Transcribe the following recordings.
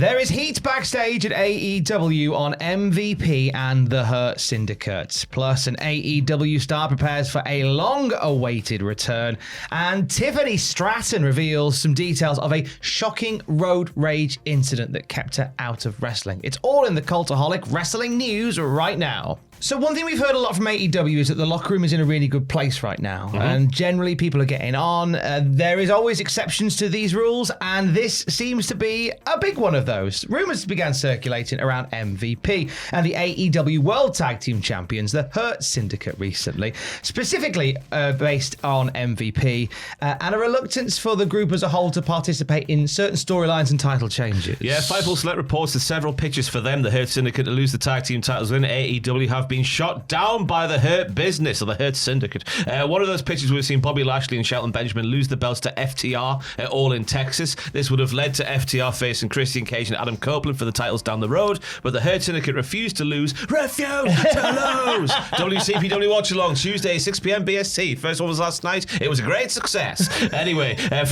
There is heat backstage at AEW on MVP and the Hurt Syndicate. Plus, an AEW star prepares for a long-awaited return. And Tiffany Stratton reveals some details of a shocking road rage incident that kept her out of wrestling. It's all in the Cultaholic wrestling news right now. So one thing we've heard a lot from AEW is that the locker room is in a really good place right now. And generally people are getting on. There is always exceptions to these rules, and this seems to be a big one of those. Rumours began circulating around MVP and the AEW World Tag Team Champions, the Hurt Syndicate, recently, specifically based on MVP, and a reluctance for the group as a whole to participate in certain storylines and title changes. Yeah, Fightful Select reports that several pitches for them, the Hurt Syndicate, to lose the tag team titles within AEW have been shot down by the Hurt Business, or the Hurt Syndicate. One of those pitches we've seen Bobby Lashley and Shelton Benjamin lose the belts to FTR, all in Texas. This would have led to FTR facing Christian Cage and Adam Copeland for the titles down the road, but the Hurt Syndicate refused to lose. WCPW Watch Along, Tuesday, 6 p.m. BST. First one was last night. It was a great success. Anyway, it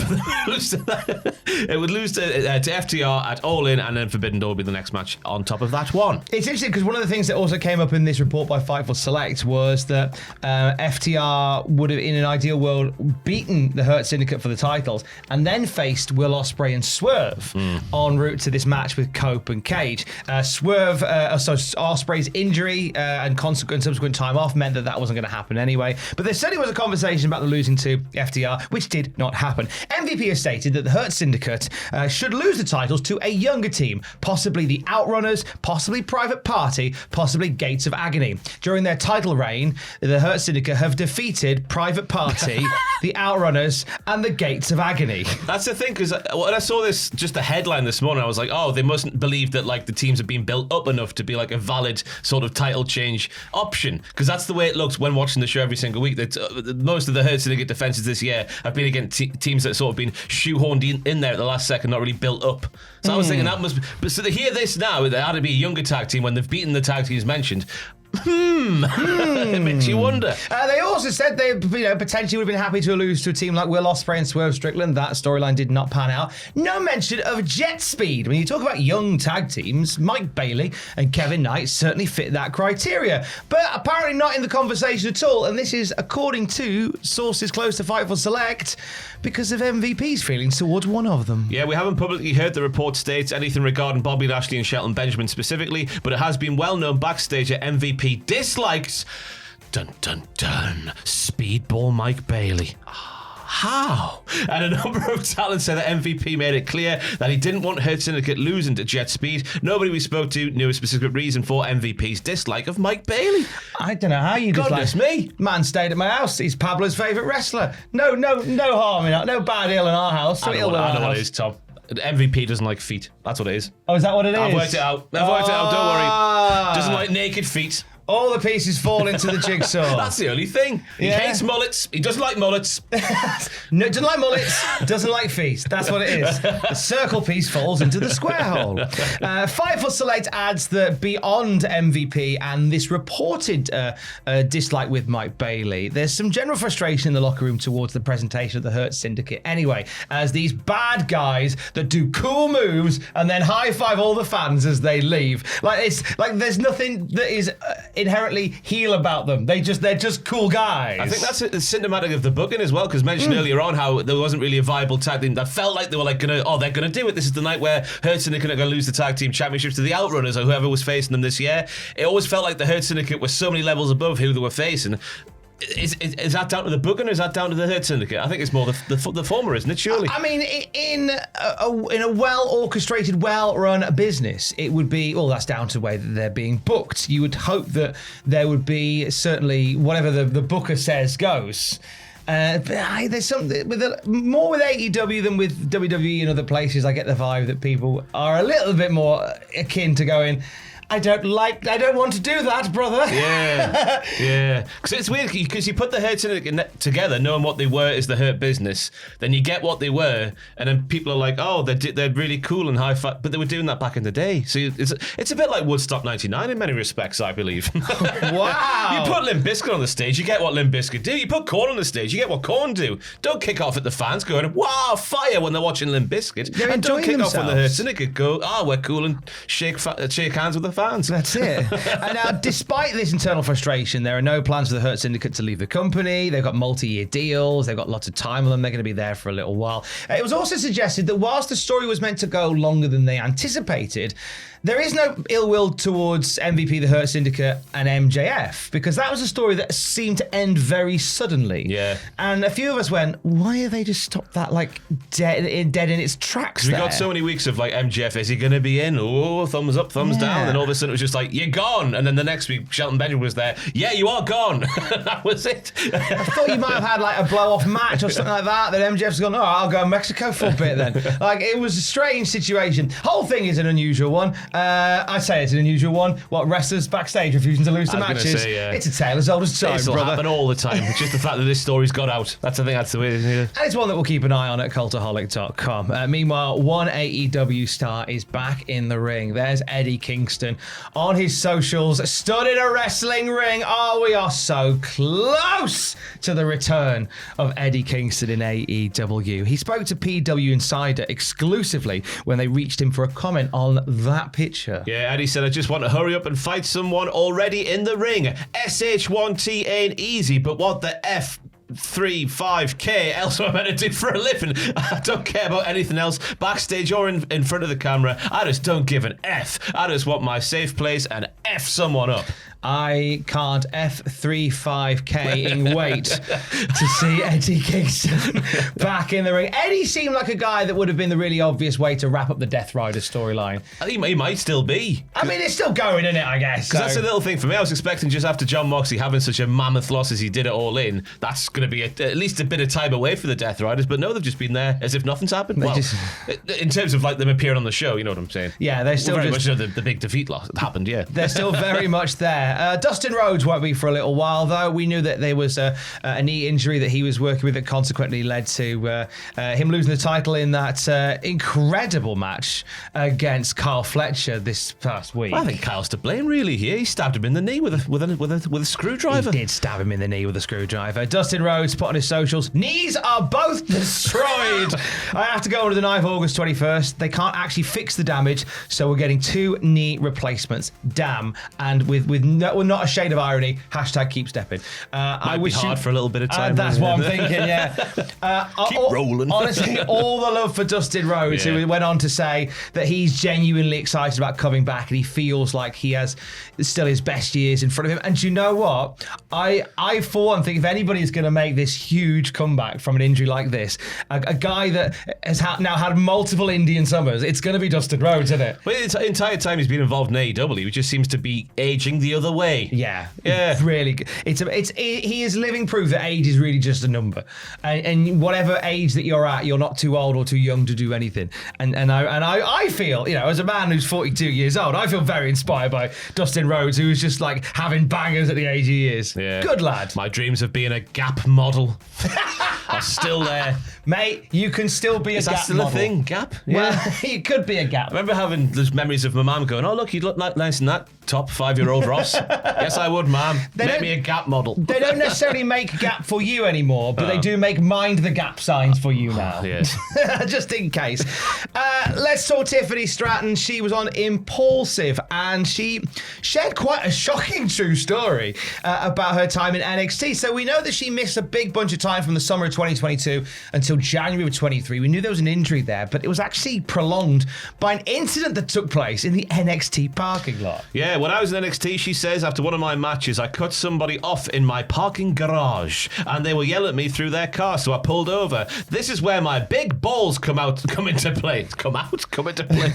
would lose to FTR at All In, and then Forbidden Door would be the next match on top of that one. It's interesting because one of the things that also came up in this report by Fightful Select was that FTR would have, in an ideal world, beaten the Hurt Syndicate for the titles and then faced Will Ospreay and Swerve en route to this match with Cope and Cage. Ospreay's injury and subsequent time off meant that wasn't going to happen anyway. But there certainly was a conversation about the losing to FTR, which did not happen. MVP has stated that the Hurt Syndicate should lose the titles to a younger team, possibly the Outrunners, possibly Private Party, possibly Gates of Agony. During their title reign, the Hurt Syndicate have defeated Private Party, the Outrunners, and the Gates of Agony. That's the thing, because when I saw this, just the headline this morning, I was like, oh, they mustn't believe that like the teams have been built up enough to be like a valid sort of title change option, because that's the way it looks when watching the show every single week. That most of the Hurt Syndicate defenses this year have been against teams that sort of been shoehorned in there at the last second, not really built up. So I was thinking that must. But so to hear this now, there had to be a younger tag team when they've beaten the tag teams mentioned. It makes you wonder. They also said they potentially would have been happy to lose to a team like Will Ospreay and Swerve Strickland. That storyline did not pan out. No mention of Jet Speed. When you talk about young tag teams, Mike Bailey and Kevin Knight certainly fit that criteria, but apparently not in the conversation at all. And this is according to sources close to Fightful Select, because of MVP's feelings towards one of them. Yeah, we haven't publicly heard the report states anything regarding Bobby Lashley and Shelton Benjamin specifically, but it has been well known backstage that MVP dislikes Speedball Mike Bailey. How? And a number of talents said that MVP made it clear that he didn't want Hurt Syndicate losing to Jet Speed. Nobody we spoke to knew a specific reason for MVP's dislike of Mike Bailey. I don't know how you Goodness me. Man stayed at my house. He's Pablo's favourite wrestler. No harm in that. No bad ill in our house. I know what it is, Tom. MVP doesn't like feet. That's what it is. Oh, is that what it is? I've worked it out. Don't worry. Doesn't like naked feet. All the pieces fall into the jigsaw. That's the only thing. He hates mullets. He doesn't like mullets. No, doesn't like mullets. Doesn't like feet. That's what it is. The circle piece falls into the square hole. Fightful Select adds that beyond MVP and this reported dislike with Mike Bailey, there's some general frustration in the locker room towards the presentation of the Hurt Syndicate anyway, as these bad guys that do cool moves and then high five all the fans as they leave. There's nothing that is inherently heel about them. They're just cool guys. I think that's symptomatic of the booking as well, because mentioned earlier on how there wasn't really a viable tag team that felt like they were like they're gonna do it. This is the night where Hurt Syndicate are gonna lose the tag team championships to the Outrunners or whoever was facing them this year. It always felt like the Hurt Syndicate were so many levels above who they were facing. Is that down to the booking or is that down to the Hurt Syndicate? I think it's more the former, isn't it, surely? I mean, in a well-orchestrated, well-run business, it would be, well, that's down to the way that they're being booked. You would hope that there would be certainly whatever the booker says goes. But there's something more with AEW than with WWE and other places. I get the vibe that people are a little bit more akin to going, I don't want to do that, brother. Yeah, yeah. Because it's weird, because you put the Hurt Syndicate together knowing what they were as the Hurt Business, then you get what they were, and then people are like, oh, they're really cool and high-fi, but they were doing that back in the day. So it's a bit like Woodstock 99 in many respects, I believe. Wow. You put Limp Bizkit on the stage, you get what Limp Bizkit do. You put Korn on the stage, you get what Korn do. Don't kick off at the fans going, wow, fire, when they're watching Limp Bizkit. They're and don't enjoying kick off when the Hurt themselves. Syndicate go, we're cool, and shake hands with the fans. That's it. And now, despite this internal frustration, there are no plans for the Hurt Syndicate to leave the company. They've got multi-year deals. They've got lots of time on them. They're going to be there for a little while. It was also suggested that whilst the story was meant to go longer than they anticipated, there is no ill will towards MVP, the Hurt Syndicate, and MJF, because that was a story that seemed to end very suddenly. Yeah. And a few of us went, why have they just stopped that like dead in its tracks? We got so many weeks of like, MJF, is he going to be in? Oh, thumbs up, thumbs down. And all of a sudden it was just like, you're gone. And then the next week, Shelton Benjamin was there. Yeah, you are gone. That was it. I thought you might have had like a blow-off match or something like that. Then MJF's gone, I'll go to Mexico for a bit then. Like, it was a strange situation. Whole thing is an unusual one. I'd say it's an unusual one. What, wrestlers backstage refusing to lose the matches? Say, yeah. It's a tale as old as time, It'll brother. happen all the time. It's just the fact that this story's got out. I think that's the way it is. Yeah. And it's one that we'll keep an eye on at cultaholic.com. Meanwhile, one AEW star is back in the ring. There's Eddie Kingston on his socials, stood in a wrestling ring. Oh, we are so close to the return of Eddie Kingston in AEW. He spoke to PW Insider exclusively when they reached him for a comment on that picture. Yeah, Eddie said, I just want to hurry up and fight someone already in the ring. SH1T ain't easy, but what the F... 3-5K else am I meant to do for a living? I don't care about anything else backstage or in front of the camera. I just don't give an F. I just want my safe place and F someone up. I can't F35K wait to see Eddie Kingston back in the ring. Eddie seemed like a guy that would have been the really obvious way to wrap up the Death Rider storyline. I think he might still be. I mean, it's still going, isn't it, I guess? Because that's a little thing for me. I was expecting just after John Moxley having such a mammoth loss as he did it All In, that's going to be at least a bit of time away for the Death Riders. But no, they've just been there as if nothing's happened. Well, in terms of like them appearing on the show, you know what I'm saying? Yeah, they're still very much the big defeat loss happened, yeah. They're still very much there. Dustin Rhodes won't be for a little while, though. We knew that there was a knee injury that he was working with that consequently led to him losing the title in that incredible match against Carl Fletcher this past week. I think Kyle's to blame, really. Here, he stabbed him in the knee with a screwdriver. He did stab him in the knee with a screwdriver. Dustin Rhodes put on his socials, knees are both destroyed. I have to go under the knife August 21st. They can't actually fix the damage, so we're getting 2 knee replacements. Damn. And with not a shade of irony, hashtag keep stepping. I wish be hard for a little bit of time. That's what I'm thinking, yeah. Keep rolling. Honestly, all the love for Dustin Rhodes, who went on to say that he's genuinely excited about coming back and he feels like he has still his best years in front of him. And you know what? I for one think if anybody is going to make this huge comeback from an injury like this, a guy that has now had multiple Indian summers, it's going to be Dustin Rhodes, isn't it? But the entire time he's been involved in AEW, he just seems to be aging the other way. Yeah, really good. He is living proof that age is really just a number, and whatever age that you're at, you're not too old or too young to do anything. And I feel, as a man who's 42 years old, I feel very inspired by Dustin Rhodes, who is just like having bangers at the age he is. Yeah. Good lad. My dreams of being a Gap model are still there. Mate, you can still be a Gap model. Is that still a thing, Gap? Yeah. Well, you could be a Gap. I remember having those memories of my mum going, oh, look, you look nice in that top 5-year-old Ross. Yes, I would, ma'am. Make me a Gap model. They don't necessarily make Gap for you anymore, but they do make Mind the Gap signs for you now. Yes. Just in case. Let's talk Tiffany Stratton. She was on Impulsive, and she shared quite a shocking true story about her time in NXT. So we know that she missed a big bunch of time from the summer of 2022 until January of 23. We knew there was an injury there, but it was actually prolonged by an incident that took place in the NXT parking lot. Yeah, when I was in NXT, she says, after one of my matches, I cut somebody off in my parking garage, and they were yelling at me through their car, so I pulled over. This is where my big balls come into play. Come into play.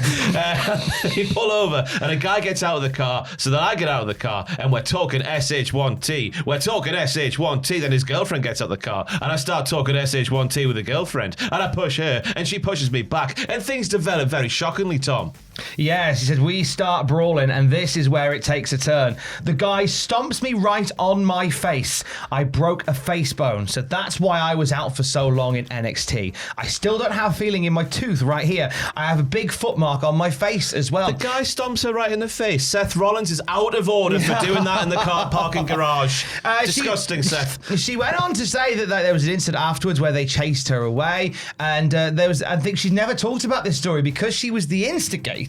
You pull over, and a guy gets out of the car, so then I get out of the car, and we're talking SH1T. Then his girlfriend gets out of the car, and I start talking SH1T with a girlfriend, and I push her, and she pushes me back, and things develop very shockingly, Tom. Yes, he said, we start brawling, and this is where it takes a turn. The guy stomps me right on my face. I broke a face bone, so that's why I was out for so long in NXT. I still don't have feeling in my tooth right here. I have a big foot mark on my face as well. The guy stomps her right in the face. Seth Rollins is out of order for doing that in the car parking garage. Disgusting, Seth. She went on to say that there was an incident afterwards where they chased her away, and I think she's never talked about this story because she was the instigator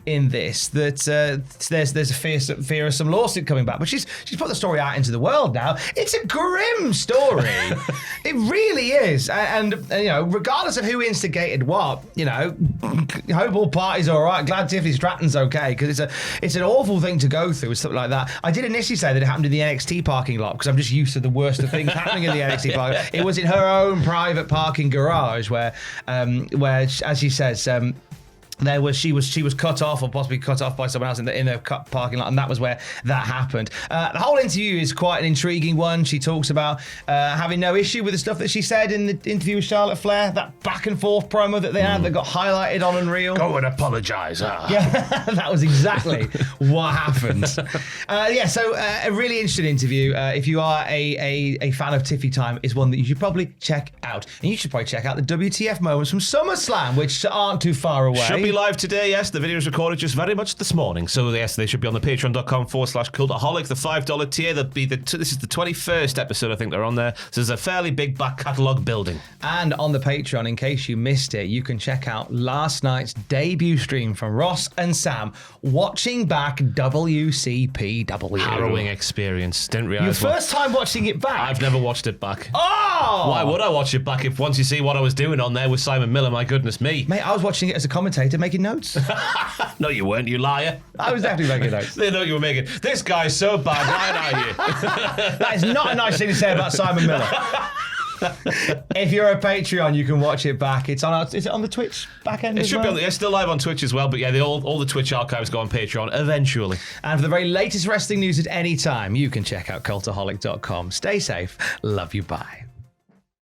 in this, that there's a fear of some lawsuit coming back, but she's put the story out into the world now. It's a grim story. It really is, and you know, regardless of who instigated what, you know, hope all parties are all right. Glad Tiffany Stratton's okay, because it's an awful thing to go through with something like that. I did initially say that it happened in the NXT parking lot because I'm just used to the worst of things happening in the NXT parking lot. It was in her own private parking garage where as she says, she was cut off, or possibly cut off by someone else in the parking lot, and that was where that happened. The whole interview is quite an intriguing one. She talks about having no issue with the stuff that she said in the interview with Charlotte Flair, that back and forth promo that they had that got highlighted on Unreal. Go and apologise. Yeah, that was exactly what happened. So a really interesting interview. If you are a fan of Tiffy Time, it's one that you should probably check out. And you should probably check out the WTF moments from SummerSlam, which aren't too far away. Should be live today, yes. The video was recorded just very much this morning. So, yes, they should be on the patreon.com/Cultaholic, the $5 tier. This is the 21st episode, I think they're on there. So there's a fairly big back catalogue building. And on the Patreon, in case you missed it, you can check out last night's debut stream from Ross and Sam, watching back WCPW. Harrowing experience. Didn't realise. Your first time watching it back? I've never watched it back. Oh! Why would I watch it back if once you see what I was doing on there with Simon Miller, my goodness me. Mate, I was watching it as a commentator making notes. No, you weren't, you liar. I was definitely making notes. They know you were making. This guy's so bad, right, are you? That is not a nice thing to say about Simon Miller. If you're a Patreon, you can watch it back. Is it on the Twitch back end? It should be. It's still live on Twitch as well. But yeah, all the Twitch archives go on Patreon eventually. And for the very latest wrestling news at any time, you can check out cultaholic.com. Stay safe. Love you. Bye.